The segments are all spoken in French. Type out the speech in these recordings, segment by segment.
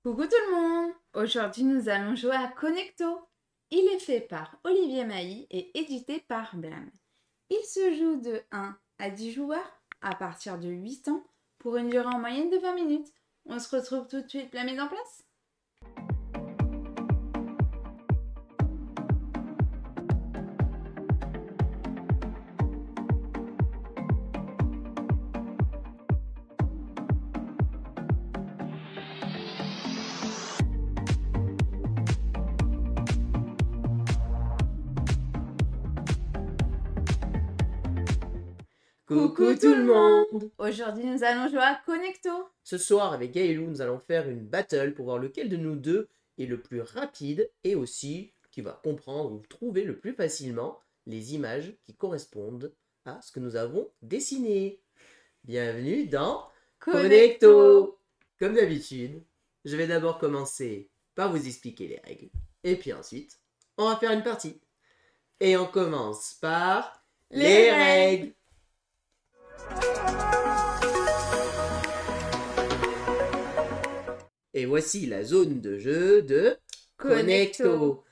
Coucou tout le monde! Aujourd'hui nous allons jouer à Connecto. Il est fait par Olivier Mailly et édité par Blam. Il se joue de 1 à 10 joueurs à partir de 8 ans pour une durée en moyenne de 20 minutes. On se retrouve tout de suite, la mise en place? Coucou tout le monde! Aujourd'hui nous allons jouer à Connecto. Ce soir, avec Gaëlou, nous allons faire une battle pour voir lequel de nous deux est le plus rapide et aussi qui va comprendre ou trouver le plus facilement les images qui correspondent à ce que nous avons dessiné. Bienvenue dans Connecto. Comme d'habitude, je vais d'abord commencer par vous expliquer les règles. Et puis ensuite, on va faire une partie. Et on commence par les règles. Et voici la zone de jeu de Connecto.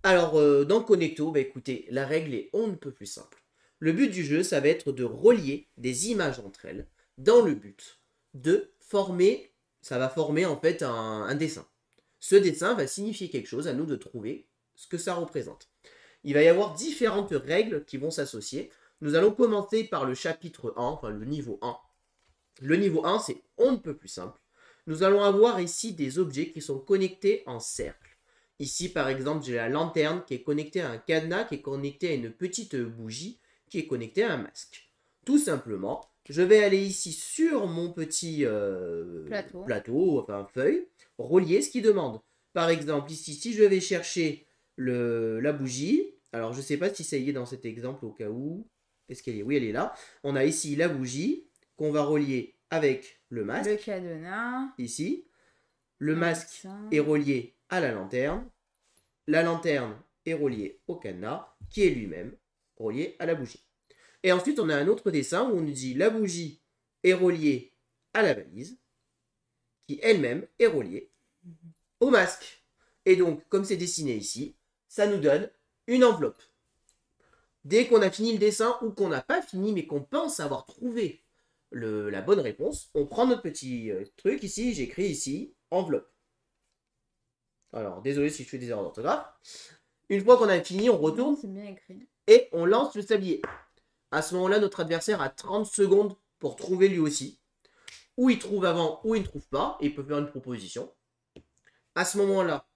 Alors, dans Connecto, écoutez, la règle est on ne peut plus simple. Le but du jeu, ça va être de relier des images entre elles dans le but de former, ça va former en fait un dessin. Ce dessin va signifier quelque chose, à nous de trouver ce que ça représente. Il va y avoir différentes règles qui vont s'associer. Nous allons commencer par le chapitre 1, enfin le niveau 1. Le niveau 1, c'est on ne peut plus simple. Nous allons avoir ici des objets qui sont connectés en cercle. Ici, par exemple, j'ai la lanterne qui est connectée à un cadenas, qui est connectée à une petite bougie, qui est connectée à un masque. Tout simplement, je vais aller ici sur mon petit plateau, enfin feuille, relier ce qu'il demande. Par exemple, ici, si je vais chercher la bougie, alors je ne sais pas si ça y est dans cet exemple au cas où. Est-ce qu'elle est? Oui, elle est là. On a ici la bougie qu'on va relier avec le masque. Le cadenas. Ici. Le masque est relié à la lanterne. La lanterne est reliée au cadenas, qui est lui-même relié à la bougie. Et ensuite, on a un autre dessin où on nous dit la bougie est reliée à la valise, qui elle-même est reliée au masque. Et donc, comme c'est dessiné ici, ça nous donne une enveloppe. Dès qu'on a fini le dessin ou qu'on n'a pas fini mais qu'on pense avoir trouvé la bonne réponse, on prend notre petit truc ici, j'écris ici, enveloppe. Alors, désolé si je fais des erreurs d'orthographe. Une fois qu'on a fini, on retourne bien écrit. Et on lance le sablier. À ce moment-là, notre adversaire a 30 secondes pour trouver lui aussi. Ou il trouve avant, ou il ne trouve pas, et il peut faire une proposition. À ce moment-là,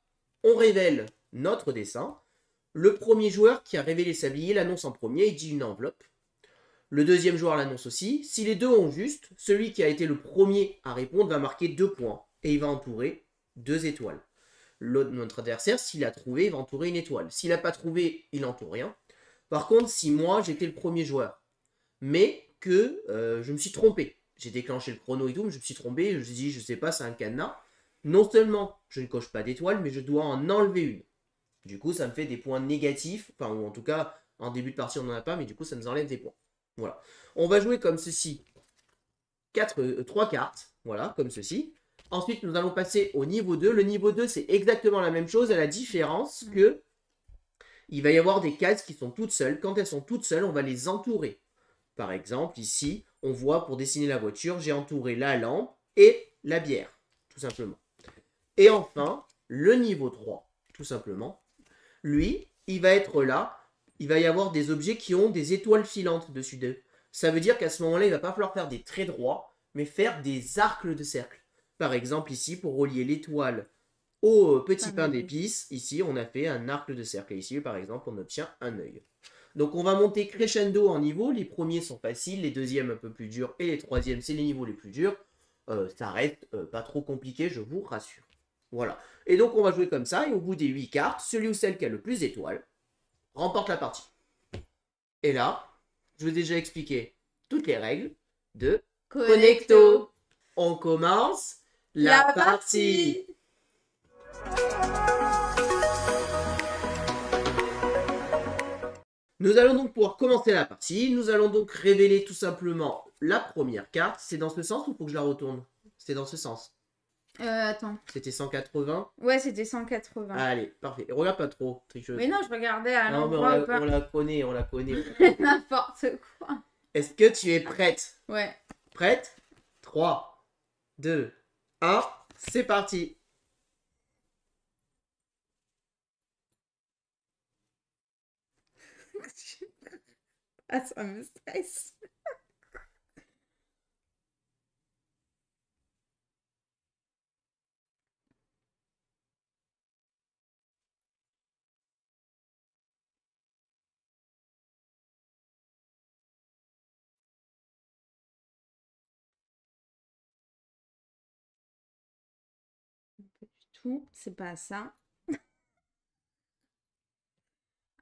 on révèle notre dessin. Le premier joueur qui a révélé le sablier l'annonce en premier, il dit une enveloppe. Le deuxième joueur l'annonce aussi. Si les deux ont juste, celui qui a été le premier à répondre va marquer 2 points. Et il va entourer 2 étoiles. Notre adversaire, s'il a trouvé, il va entourer une étoile. S'il n'a pas trouvé, il n'entoure rien. Par contre, si moi, j'étais le premier joueur, mais que je me suis trompé, j'ai déclenché le chrono et tout, mais je me suis trompé, je me suis dit, je sais pas, c'est un cadenas. Non seulement je ne coche pas d'étoile, mais je dois en enlever une. Du coup, ça me fait des points négatifs, enfin, ou en tout cas, en début de partie, on n'en a pas, mais du coup, ça nous enlève des points. Voilà. On va jouer comme ceci. 3 cartes, voilà, comme ceci. Ensuite, nous allons passer au niveau 2. Le niveau 2, c'est exactement la même chose, à la différence que il va y avoir des cases qui sont toutes seules. Quand elles sont toutes seules, on va les entourer. Par exemple, ici, on voit pour dessiner la voiture, j'ai entouré la lampe et la bière, tout simplement. Et enfin, le niveau 3, tout simplement. Lui, il va être là. Il va y avoir des objets qui ont des étoiles filantes dessus d'eux. Ça veut dire qu'à ce moment-là, il ne va pas falloir faire des traits droits, mais faire des arcs de cercle. Par exemple, ici, pour relier l'étoile au petit pain d'épices, ici, on a fait un arc de cercle. Et ici, par exemple, on obtient un œil. Donc, on va monter crescendo en niveau. Les premiers sont faciles, les deuxièmes un peu plus durs, et les troisièmes, c'est les niveaux les plus durs. Ça reste pas trop compliqué, je vous rassure. Voilà. Et donc, on va jouer comme ça, et au bout des 8 cartes, celui ou celle qui a le plus d'étoiles remporte la partie. Et là, je vous ai déjà expliqué toutes les règles de Connecto. On commence la partie. Nous allons donc pouvoir commencer la partie. Nous allons donc révéler tout simplement la première carte. C'est dans ce sens ou faut que je la retourne? C'est dans ce sens. Attends. C'était 180. Ouais, c'était 180. Allez, parfait. Et regarde pas trop, tricheuse. Mais non, je regardais à Non, mais l'endroit ou pas. on la connaît, on la connaît. N'importe quoi. Est-ce que tu es prête? Ouais. Prête? 3, 2, 1, c'est parti. Ah, ça me stresse. Pas du tout, c'est pas ça.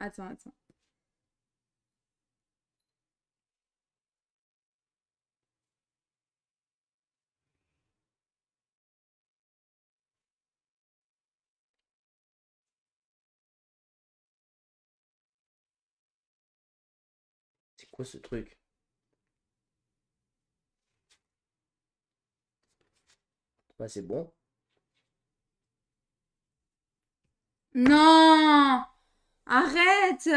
Attends. C'est quoi ce truc? Bah, c'est bon. Non! Arrête!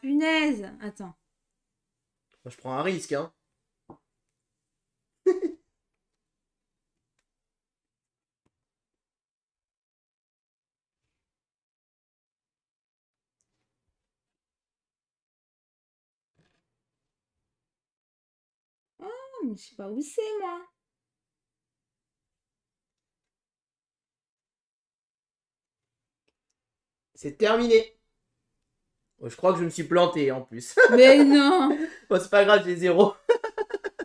Punaise! Attends. Moi, je prends un risque, hein. Oh, mais je sais pas où c'est, moi. C'est terminé. Oh, je crois que je me suis planté en plus. Mais non! Bon, c'est pas grave, j'ai 0.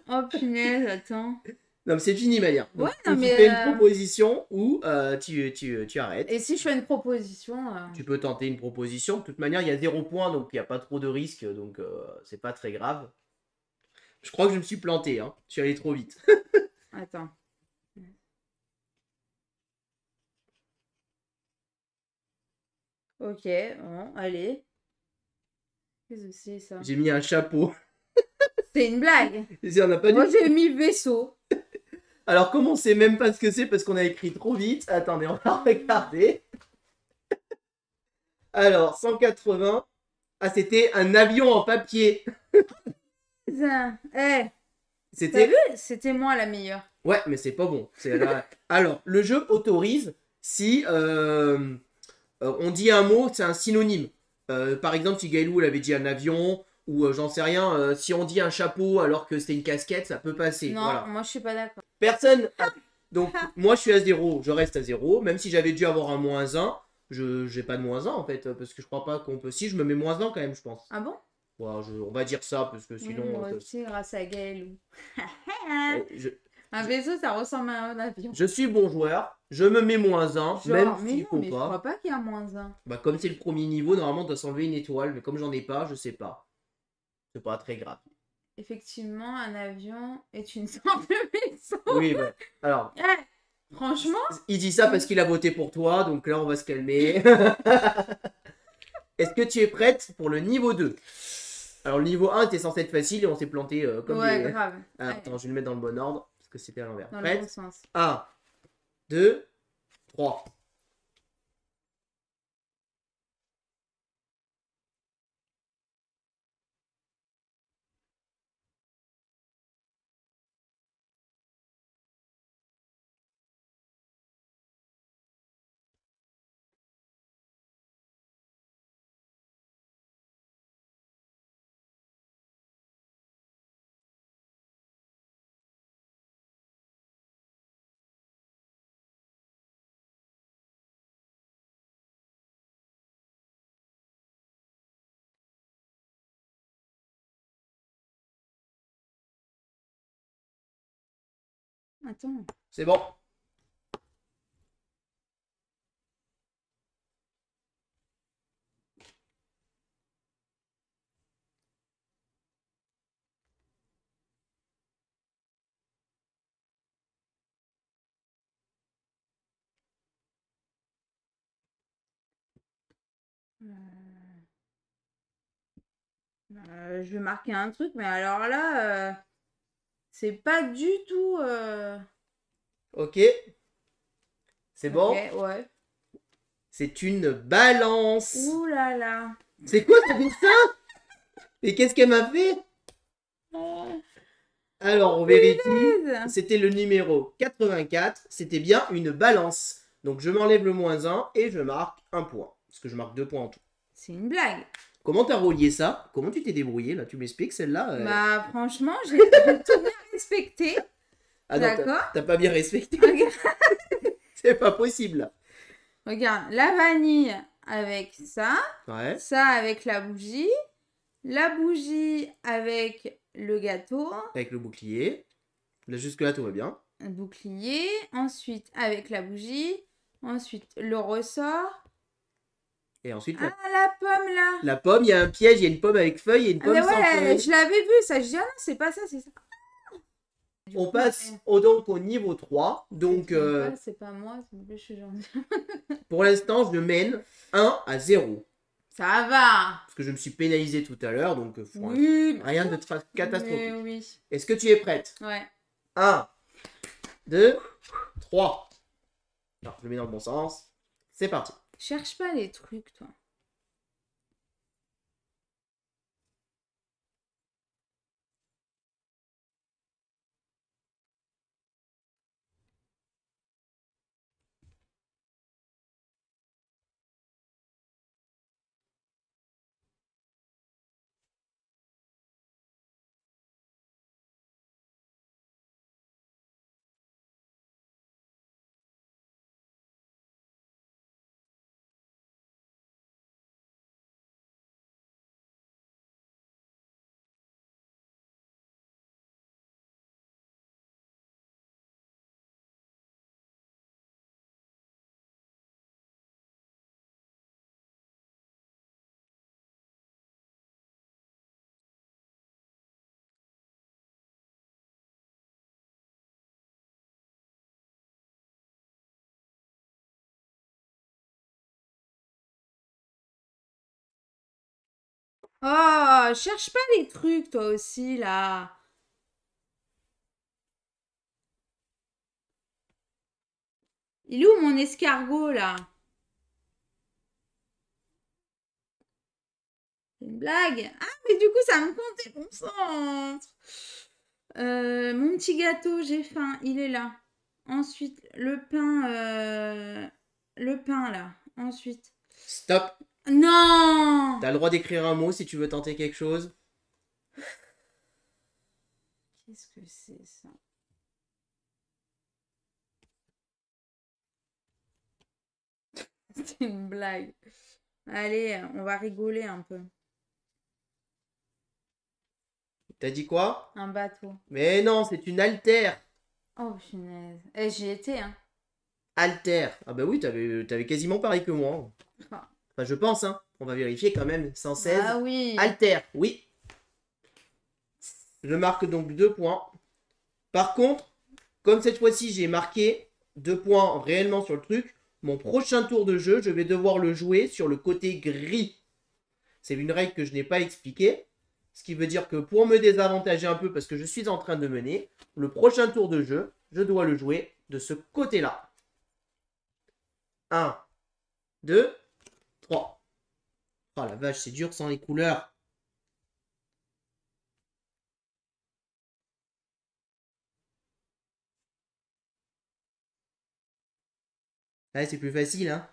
Oh, punaise, attends. Non, mais c'est fini, Malia. Ouais, Donc, non, tu mais, fais une proposition ou tu arrêtes. Et si je fais une proposition Tu peux tenter une proposition. De toute manière, il y a 0 points, donc il n'y a pas trop de risques. Donc, c'est pas très grave. Je crois que je me suis planté. Hein. Je suis allé trop vite. Attends. Ok, bon, allez. Qu'est-ce que c'est, ça? J'ai mis un chapeau. C'est une blague. On n'a pas Moi, du... j'ai mis vaisseau. Alors, comme on sait même pas ce que c'est parce qu'on a écrit trop vite. Attendez, on va regarder. Alors, 180. Ah, c'était un avion en papier. Ça, t'as C'était... vu? C'était moi la meilleure. Ouais, mais c'est pas bon. Alors, le jeu autorise si on dit un mot, c'est un synonyme. Par exemple, si Gaëlou elle avait dit un avion, ou j'en sais rien, si on dit un chapeau alors que c'était une casquette, ça peut passer. Non, Voilà. moi, je suis pas d'accord. Personne. Donc, moi, je suis à 0, je reste à 0. Même si j'avais dû avoir un -1, je j'ai pas de -1 en fait, parce que je crois pas qu'on peut. Si, je me mets -1 quand même, je pense. Ah bon? Voilà, on va dire ça, parce que sinon. Moi aussi, grâce à Gaëlou. Je, Un vaisseau, ça ressemble à un avion. je suis bon joueur, je me mets -1, Genre, même mais s'il non, faut mais je pas. crois pas qu'il y a -1. Bah, comme c'est le premier niveau, normalement, on doit s'enlever une étoile, mais comme j'en ai pas, je sais pas. C'est pas très grave. Effectivement, un avion est une sorte de vaisseau. Oui, bah, alors, Franchement, il dit ça parce qu'il a voté pour toi, donc là, on va se calmer. Est-ce que tu es prête pour le niveau 2? Alors, le niveau 1 était censé être facile et on s'est planté comme ouais, des... grave. Ah, attends, je vais le mettre dans le bon ordre, parce que c'était à l'envers. Dans le bon Prête? sens. 1, 2, 3. Attends. C'est bon. Je vais marquer un truc, mais alors là, c'est pas du tout. Ok. C'est Ok, bon? ouais. C'est une balance. Ouh là là. C'est quoi ce dessin? Et qu'est-ce qu'elle m'a fait? Alors, on vérifie. Punaise. C'était le numéro 84. C'était bien une balance. Donc, je m'enlève le -1 et je marque un point. Parce que je marque 2 points en tout. C'est une blague. Comment t'as relié ça? Comment tu t'es débrouillé là? Tu m'expliques celle-là? Bah franchement, j'ai tout bien respecté. Ah non, D'accord. t'as pas bien respecté. Regarde, C'est pas possible là. regarde, la vanille avec ça, Ouais. ça avec la bougie avec le gâteau, Avec le bouclier. Là, jusque-là, tout va bien. un bouclier, ensuite avec la bougie, ensuite le ressort. Et ensuite, Ah, la pomme là. la pomme, il y a un piège. Il y a une pomme avec feuille et une Ah, pomme mais sans ouais, feuille. je l'avais vu ça. Je dis, ah non, c'est pas ça, c'est ça. Du On coup, passe donc au niveau 3. Donc, c'est pas moi, s'il vous plaît, je suis gentille. pour l'instant, je mène 1-0. Ça va. Parce que je me suis pénalisé tout à l'heure. Donc, Oui. rien de catastrophique. Mais oui. Est-ce que tu es prête? Ouais. 1, 2, 3. Non, je le mets dans le bon sens. C'est parti. Cherche pas les trucs, toi. Oh, cherche pas les trucs, toi aussi, là. Il est où mon escargot, là? C'est une blague. Ah, mais du coup, ça me compte, déconcentre. Mon petit gâteau, j'ai faim, il est là. Ensuite, le pain, là. Ensuite. Stop. Non! T'as le droit d'écrire un mot si tu veux tenter quelque chose. Qu'est-ce que c'est, ça? C'est une blague. Allez, on va rigoler un peu. T'as dit quoi? Un bateau. Mais non, c'est une altère. Oh, punaise. Eh, j'y étais, hein. Altère. Ah bah oui, t'avais quasiment pareil que moi. Ah. Enfin, je pense, hein. On va vérifier quand même. 116. Ah oui. Altère, oui. Je marque donc 2 points. Par contre, comme cette fois-ci, j'ai marqué 2 points réellement sur le truc, mon prochain tour de jeu, je vais devoir le jouer sur le côté gris. C'est une règle que je n'ai pas expliquée. Ce qui veut dire que pour me désavantager un peu, parce que je suis en train de mener, le prochain tour de jeu, je dois le jouer de ce côté-là. 1, 2, 3. Oh la vache, c'est dur sans les couleurs. Ouais, c'est plus facile, hein.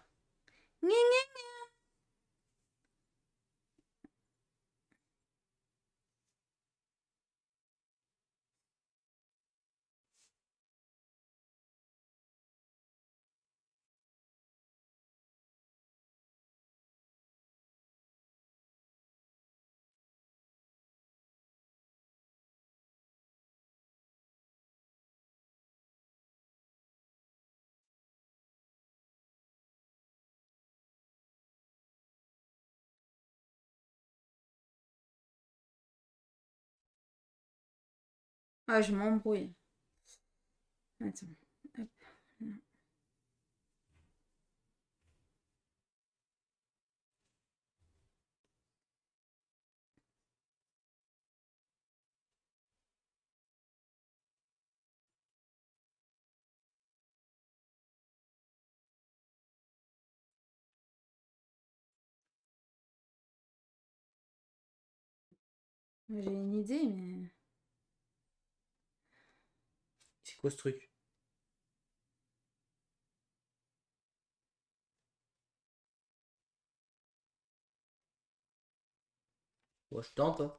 Ah, je m'embrouille. Attends. Hop. J'ai une idée, mais... C'est quoi ce truc? Moi, je tente, hein.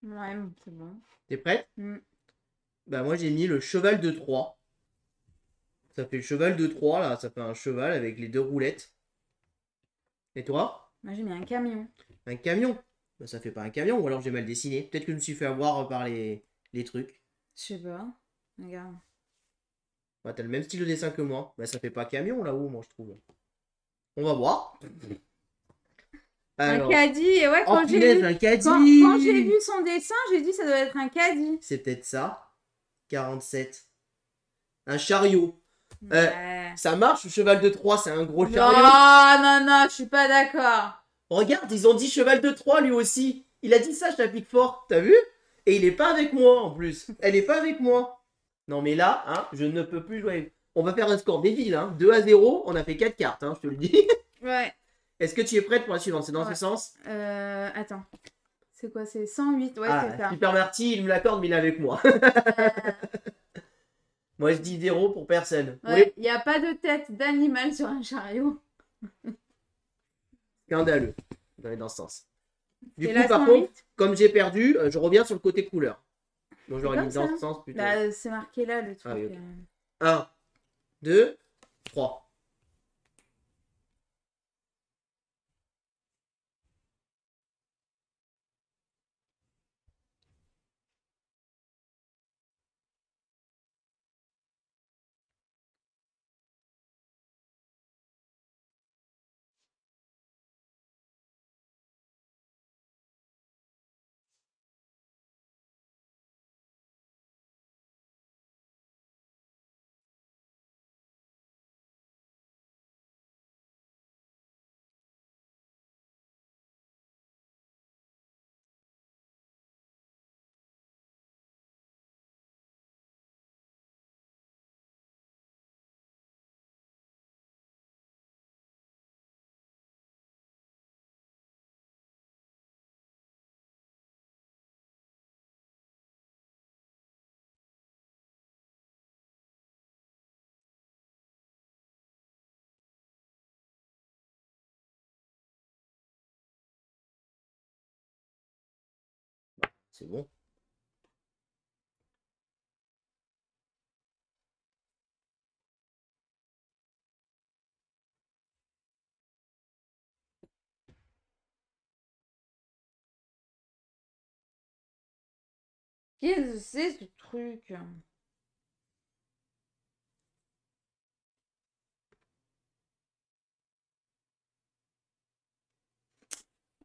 Ouais, bon, c'est bon. T'es prête? Bah, moi, j'ai mis le cheval de Troie. Ça fait le cheval de Troie, là. Ça fait un cheval avec les deux roulettes. Et toi? Moi, j'ai mis un camion. Un camion? Bah, ça fait pas un camion, ou alors j'ai mal dessiné. Peut-être que je me suis fait avoir par les trucs. Je sais pas. Regarde. Bah, t'as le même style de dessin que moi. Bah, ça fait pas camion là-haut, moi, je trouve. On va voir. Un Alors. caddie, et ouais, Oh, quand j'ai punaise, vu... un caddie! Quand j'ai vu son dessin, j'ai dit ça doit être un caddie. C'est peut-être ça. 47. Un chariot. Ouais. Ça marche, le cheval de Troie, c'est un gros Non, chariot. non, non, je suis pas d'accord. Regarde, ils ont dit cheval de Troie lui aussi. Il a dit ça, je pique fort, t'as vu? Et il est pas avec moi en plus. Elle est pas avec moi. Non mais là, hein, je ne peux plus jouer. On va faire un score débile, hein. 2-0, on a fait 4 cartes, hein, je te le dis. Ouais. Est-ce que tu es prête pour la suivante? C'est dans ce sens? Attends. C'est quoi? C'est 108, ouais, Ah, c'est ça. Super Marty, il me l'accorde, mais il est avec moi. Moi, je dis 0 pour personne. Ouais, Oui, il n'y a pas de tête d'animal sur un chariot. scandaleux. Dans ce sens. Du C'est coup, la par 108. contre, comme j'ai perdu, je reviens sur le côté couleur. Donc, j'aurais Comme mis dans ça. ce sens plutôt. Bah, c'est marqué là le truc. Ah oui, ok. 1, 2, 3. C'est bon. Qu'est-ce que c'est ce truc?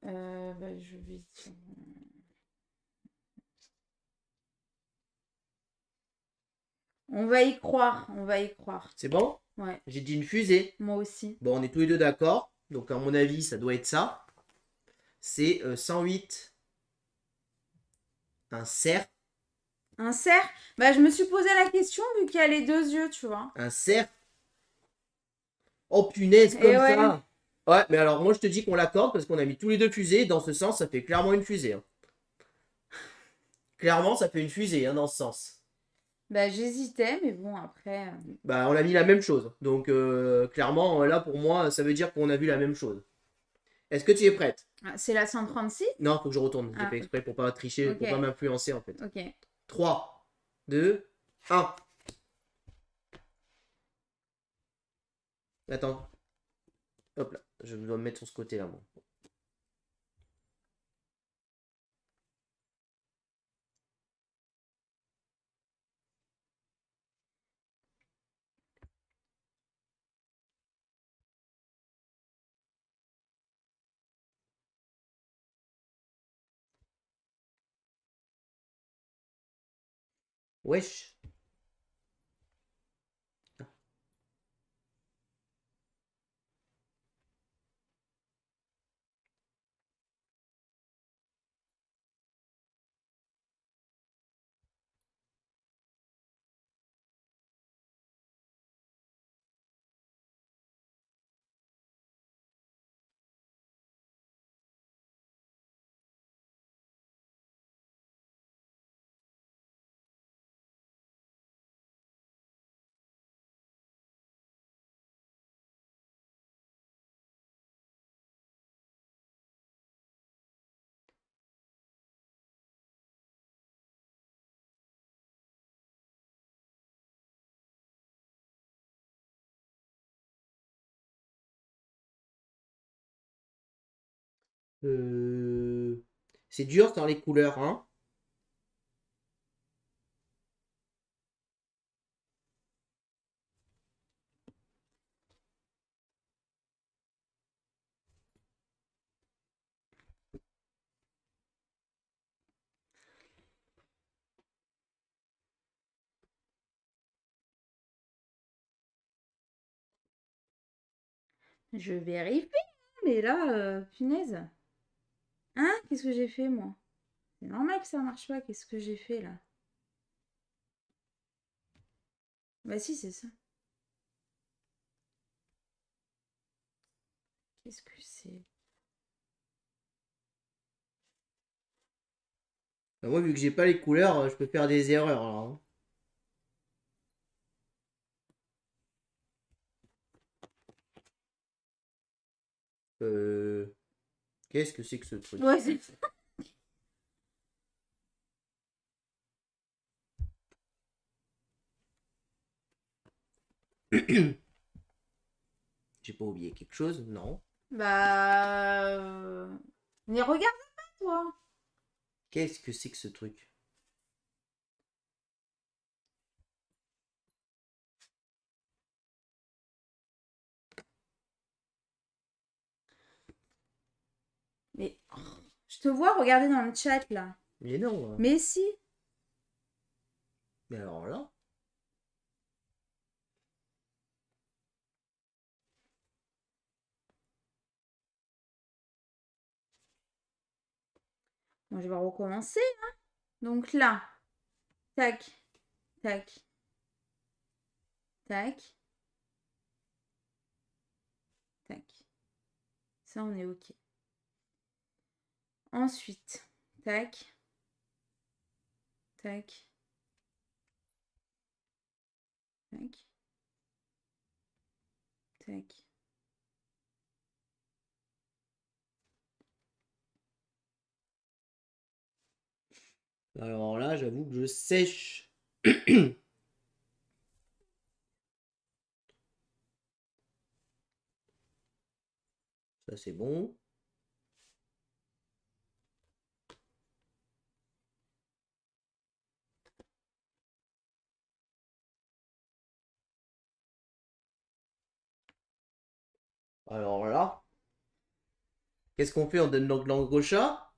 Bah, je vais dire... On va y croire, on va y croire. C'est bon? Ouais, J'ai dit une fusée. moi aussi. Bon, on est tous les deux d'accord. Donc, à mon avis, ça doit être ça. C'est 108. Un cerf. Un cerf? Bah, je me suis posé la question vu qu'il y a les deux yeux, tu vois. Un cerf. Oh, punaise, Et comme ouais. ça. Ouais, mais alors, moi, je te dis qu'on l'accorde parce qu'on a mis tous les deux fusées. Dans ce sens, ça fait clairement une fusée. Hein. Clairement, ça fait une fusée, hein, dans ce sens. Bah, j'hésitais, mais bon, après... Bah, on a mis la même chose. Donc, clairement, là, pour moi, ça veut dire qu'on a vu la même chose. Est-ce que tu es prête? C'est la 136? Non, faut que je retourne. J'ai Ah, fait exprès pour pas tricher, pour ok. pas m'influencer, en fait. Ok. 3, 2, 1. Attends. Hop là. Je dois me mettre sur ce côté-là, moi. Wesh. C'est dur dans les couleurs, hein. Je vérifie, mais là, punaise. Hein? Qu'est-ce que j'ai fait, moi? C'est normal que ça marche pas. Qu'est-ce que j'ai fait, là? Bah si, c'est ça. Qu'est-ce que c'est? Bah, moi, vu que j'ai pas les couleurs, je peux faire des erreurs, alors, hein. Qu'est-ce que c'est que ce truc? Ouais, c'est ça. J'ai pas oublié quelque chose? Non. Bah... Mais regarde pas, toi. Qu'est-ce que c'est que ce truc? Mais... oh, je te vois regarder dans le chat, là. Mais non, hein. Mais si. Mais alors là, Moi, je vais recommencer, hein. Donc là, tac, tac, tac, tac. Ça, on est OK. Ensuite, tac, tac, tac, tac. alors là, j'avoue que je sèche. Ça, c'est bon. Alors là, qu'est-ce qu'on fait? On donne notre langue au chat?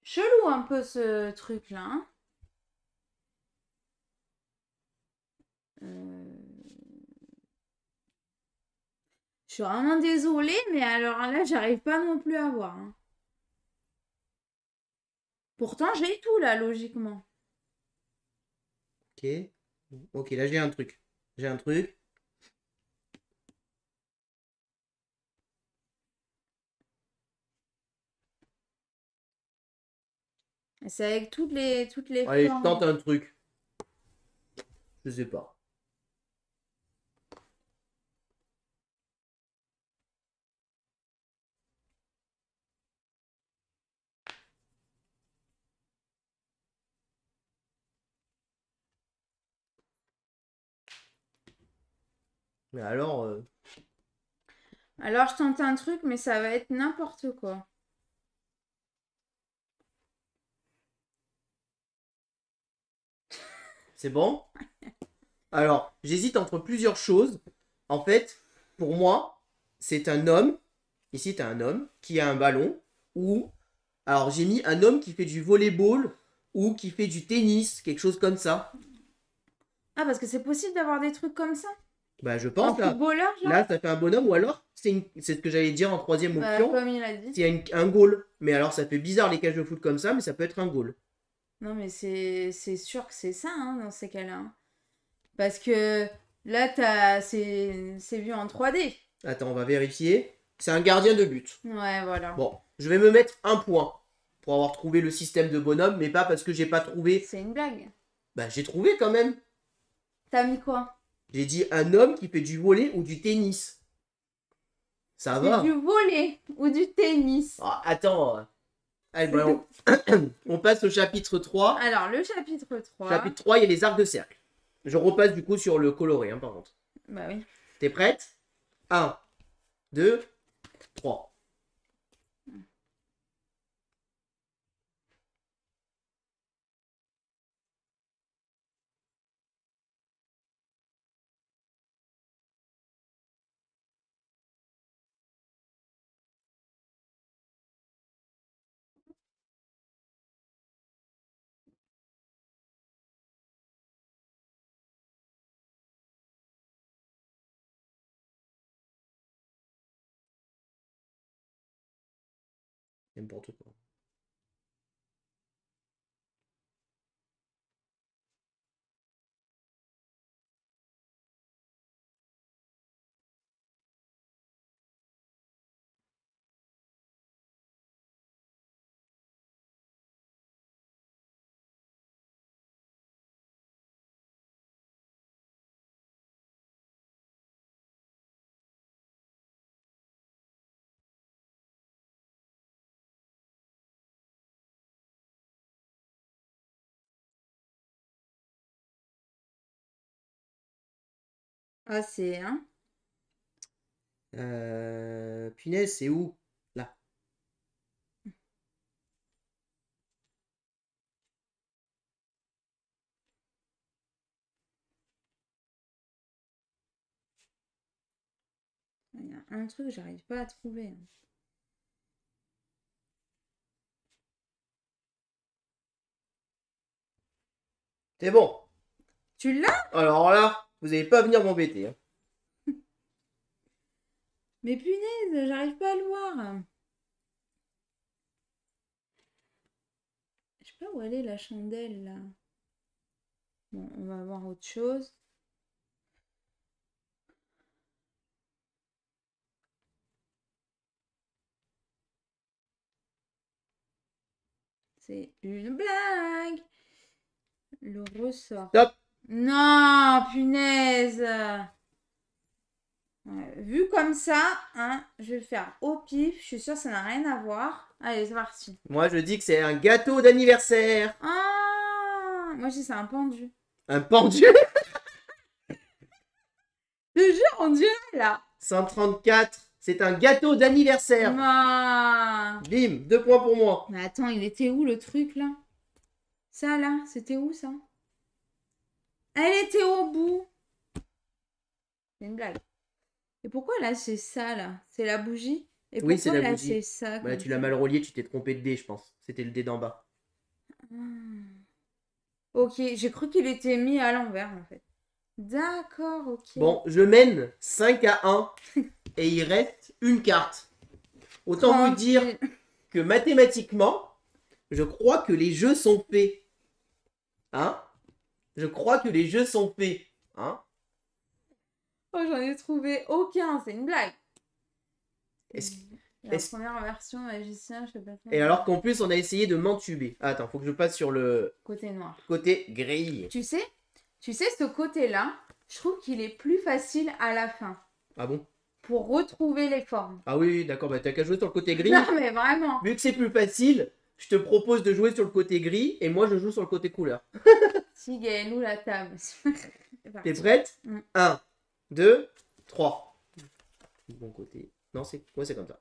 Chelou un peu ce truc-là, hein. Je suis vraiment désolée, mais alors là, j'arrive pas non plus à voir, hein. Pourtant, j'ai tout là, logiquement. Ok. Ok, là, j'ai un truc. J'ai un truc. C'est avec toutes les Allez, je formes. tente un truc. Je sais pas. Mais alors, Alors, je tente un truc, mais ça va être n'importe quoi. c'est bon? Alors, j'hésite entre plusieurs choses. En fait, pour moi, c'est un homme. Ici, tu as un homme qui a un ballon. Ou, alors j'ai mis un homme qui fait du volleyball ou qui fait du tennis, quelque chose comme ça. Ah, parce que c'est possible d'avoir des trucs comme ça? Bah, je En pense là. footballeur, genre? Là, ça fait un bonhomme. Ou alors, c'est ce que j'allais dire en troisième Bah, option. comme il a dit. C'est un goal. Mais alors, ça fait bizarre les cages de foot comme ça, mais ça peut être un goal. Non, mais c'est sûr que c'est ça, hein, dans ces cas-là, hein. Parce que là, c'est vu en 3D. Attends, on va vérifier. C'est un gardien de but. Ouais, voilà. Bon, je vais me mettre un point pour avoir trouvé le système de bonhomme, mais pas parce que j'ai pas trouvé. C'est une blague. Bah, j'ai trouvé quand même. T'as mis quoi? J'ai dit un homme qui fait du volley ou du tennis. Ça C'est va. du volley ou du tennis. Ah, attends. Allez, bah, on passe au chapitre 3. Alors, le chapitre 3. Chapitre 3, il y a les arcs de cercle. Je repasse du coup sur le coloré, hein, par contre. Bah oui. T'es prête? 1, 2, 3. N'importe quoi. Ah, c'est hein. Punaise, c'est où? Là. Il y a un truc que j'arrive pas à trouver. C'est bon. Tu l'as? Alors là, vous n'allez pas venir m'embêter. Hein. Mais punaise, j'arrive pas à le voir. Je sais pas où elle est la chandelle là. Bon, on va voir autre chose. C'est une blague. Le ressort. Stop. Non, punaise. Ouais, vu comme ça, hein, je vais le faire au pif. Je suis sûre que ça n'a rien à voir. Allez, c'est parti. Moi, je dis que c'est un gâteau d'anniversaire. Ah, moi, je dis c'est un pendu. Un pendu. Je te jure, on dirait là. 134. C'est un gâteau d'anniversaire. Ah. Bim, 2 points pour moi. Mais attends, il était où le truc là? Ça là, c'était où ça? Elle était au bout. C'est une blague. Et pourquoi là c'est ça là? C'est la bougie? Et Oui, c'est pourquoi la là bougie. c'est ça Bah, comme tu l'as ça? mal relié, tu t'es trompé de dé, je pense. C'était le dé d'en bas. Ah. Ok, j'ai cru qu'il était mis à l'envers en fait. D'accord, ok. Bon, je mène 5-1 et il reste une carte. Autant vous dire Tranquille. que mathématiquement, je crois que les jeux sont faits. Hein? Je crois que les jeux sont faits. Hein? Oh, j'en ai trouvé aucun, c'est une blague. Est-ce- La est-ce- première version magicien, je sais pas quoi. Et alors qu'en plus, on a essayé de m'entuber. Ah, attends, faut que je passe sur le Côté noir. côté grille. Tu sais, ce côté-là, je trouve qu'il est plus facile à la fin Ah bon? pour retrouver les formes. Ah oui, d'accord, bah t'as qu'à jouer sur le côté gris. Non, mais vraiment. Vu que c'est plus facile, je te propose de jouer sur le côté gris et moi je joue sur le côté couleur. Si, gagne-nous la table. T'es prête? 1, 2, 3. Bon côté. Non, c'est comme ça.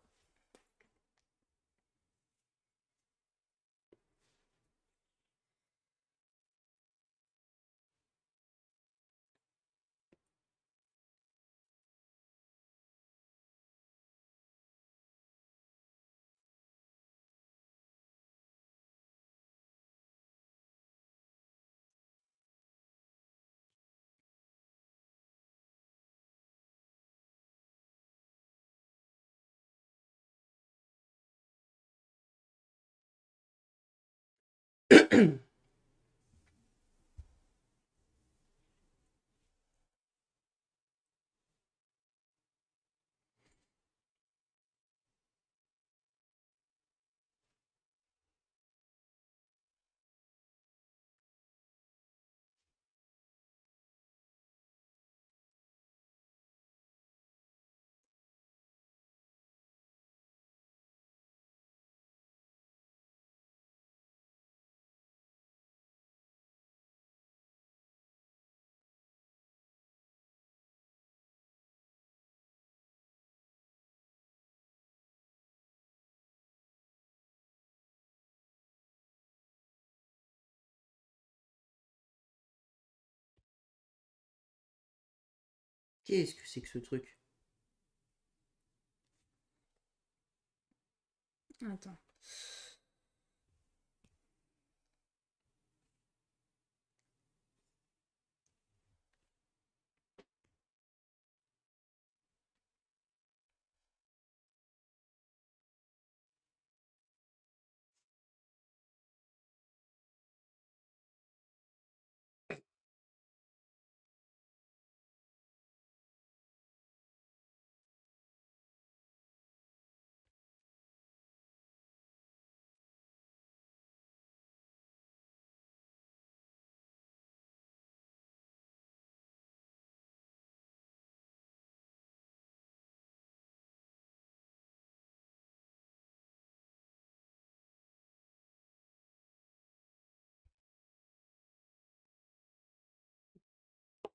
Qu'est-ce que c'est que ce truc? Attends.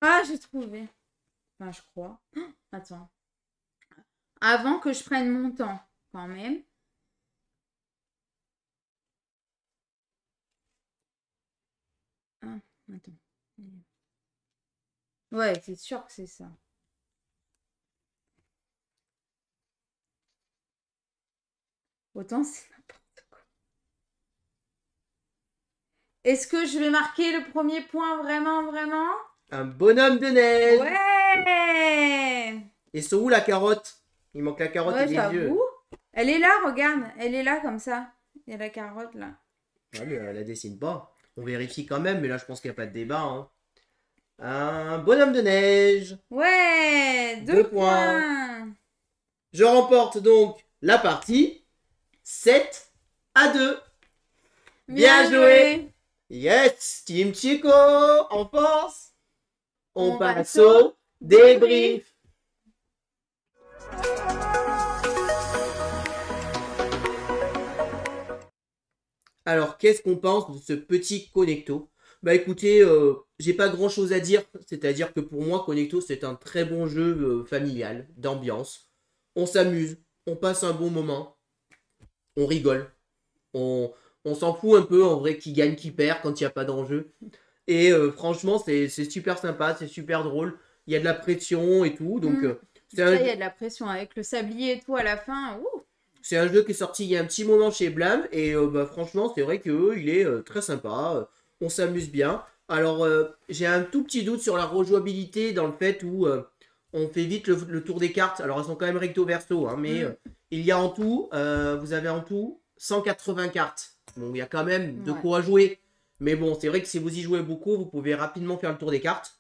Ah, j'ai trouvé. Enfin, je crois. Attends. Avant que je prenne mon temps, quand même. Ah, attends. Ouais, c'est sûr que c'est ça. Autant c'est n'importe quoi. Est-ce que je vais marquer le premier point vraiment, vraiment? Un bonhomme de neige. Ouais! Et c'est où la carotte? Il manque la carotte et Ouais, les yeux. j'avoue. Elle est là, regarde. Elle est là comme ça. Il y a la carotte là. Ah, mais elle la dessine pas. On vérifie quand même, mais là je pense qu'il n'y a pas de débat. Hein. Un bonhomme de neige. Ouais! 2 2 points. points! Je remporte donc la partie 7-2. Bien joué. Yes, Team Chico, en force. On passe au débrief. Alors, qu'est-ce qu'on pense de ce petit Connecto? Bah écoutez, j'ai pas grand chose à dire, c'est-à-dire que pour moi, Connecto, c'est un très bon jeu familial, d'ambiance. On s'amuse, on passe un bon moment, on rigole, on, on s'en fout un peu en vrai qui gagne, qui perd quand il n'y a pas d'enjeu. Et franchement, c'est super sympa, c'est super drôle. Il y a de la pression et tout, donc c'est un, Ça, il y a de la pression avec le sablier et tout à la fin. Ouh. c'est un jeu qui est sorti il y a un petit moment chez Blam et bah, franchement c'est vrai que il est très sympa, on s'amuse bien. Alors j'ai un tout petit doute sur la rejouabilité dans le fait où on fait vite le tour des cartes. Alors elles sont quand même recto verso, hein, mais il y a en tout, vous avez en tout 180 cartes. Bon il y a quand même de Ouais. quoi jouer. Mais bon c'est vrai que si vous y jouez beaucoup, vous pouvez rapidement faire le tour des cartes.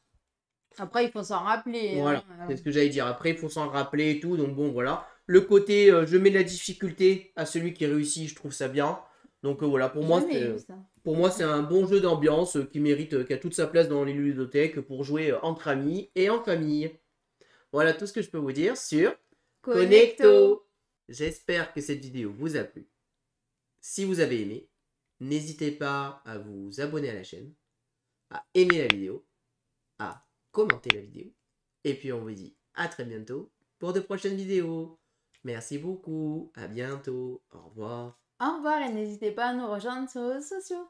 Après, il faut s'en rappeler. Voilà, Hein. c'est ce que j'allais dire. Après, il faut s'en rappeler et tout. Donc bon, voilà. Le côté, je mets de la difficulté à celui qui réussit, je trouve ça bien. Donc voilà, Jamais eu ça. pour moi, c'est un bon jeu d'ambiance qui mérite, qui a toute sa place dans les ludothèques pour jouer entre amis et en famille. Voilà tout ce que je peux vous dire sur Connecto. J'espère que cette vidéo vous a plu. Si vous avez aimé, n'hésitez pas à vous abonner à la chaîne, à aimer la vidéo, à commenter la vidéo. Et puis on vous dit à très bientôt pour de prochaines vidéos. Merci beaucoup, à bientôt, au revoir. Au revoir et n'hésitez pas à nous rejoindre sur les réseaux sociaux.